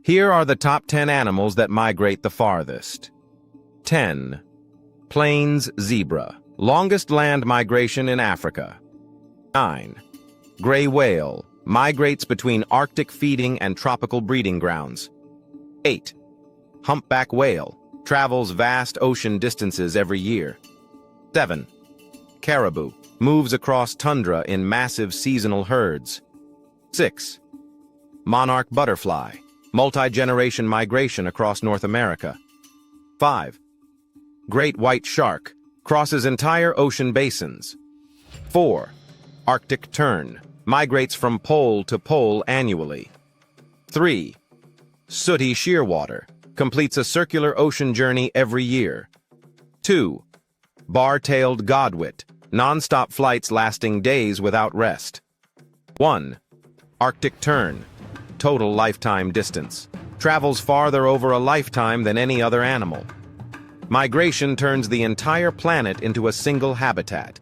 Here are the top 10 animals that migrate the farthest. 10. Plains zebra, longest land migration in Africa. 9. Gray whale, migrates between Arctic feeding and tropical breeding grounds. 8. Humpback whale, travels vast ocean distances every year. 7. Caribou, moves across tundra in massive seasonal herds. 6. Monarch butterfly, multi-generation migration across North America. 5. Great white shark, crosses entire ocean basins. 4. Arctic tern, migrates from pole to pole annually. 3. Sooty shearwater, completes a circular ocean journey every year. 2. Bar-tailed godwit, non-stop flights lasting days without rest. 1. Arctic tern, total lifetime distance, travels farther over a lifetime than any other animal. Migration turns the entire planet into a single habitat.